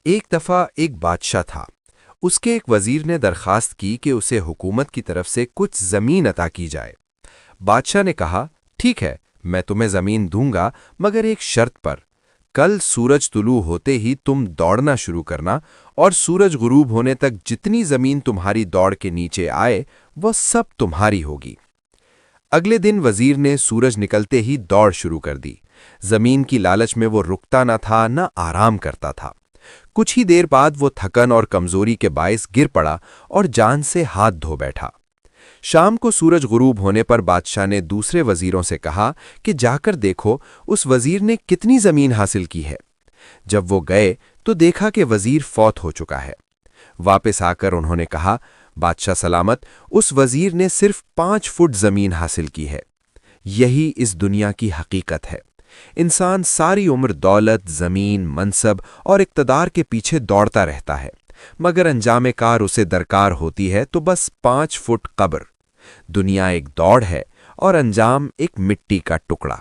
ایک دفعہ ایک بادشاہ تھا۔ اس کے ایک وزیر نے درخواست کی کہ اسے حکومت کی طرف سے کچھ زمین عطا کی جائے۔ بادشاہ نے کہا، ٹھیک ہے، میں تمہیں زمین دوں گا، مگر ایک شرط پر۔ کل سورج طلوع ہوتے ہی تم دوڑنا شروع کرنا، اور سورج غروب ہونے تک جتنی زمین تمہاری دوڑ کے نیچے آئے وہ سب تمہاری ہوگی۔ اگلے دن وزیر نے سورج نکلتے ہی دوڑ شروع کر دی۔ زمین کی لالچ میں وہ رکتا نہ تھا نہ آرام کرتا تھا۔ کچھ ہی دیر بعد وہ تھکن اور کمزوری کے باعث گر پڑا اور جان سے ہاتھ دھو بیٹھا۔ شام کو سورج غروب ہونے پر بادشاہ نے دوسرے وزیروں سے کہا کہ جا کر دیکھو اس وزیر نے کتنی زمین حاصل کی ہے۔ جب وہ گئے تو دیکھا کہ وزیر فوت ہو چکا ہے۔ واپس آ کر انہوں نے کہا، بادشاہ سلامت، اس وزیر نے صرف 5 فٹ زمین حاصل کی ہے۔ یہی اس دنیا کی حقیقت ہے۔ انسان ساری عمر دولت، زمین، منصب اور اقتدار کے پیچھے دوڑتا رہتا ہے، مگر انجام کار اسے درکار ہوتی ہے تو بس 5 فٹ قبر۔ دنیا ایک دوڑ ہے اور انجام ایک مٹی کا ٹکڑا۔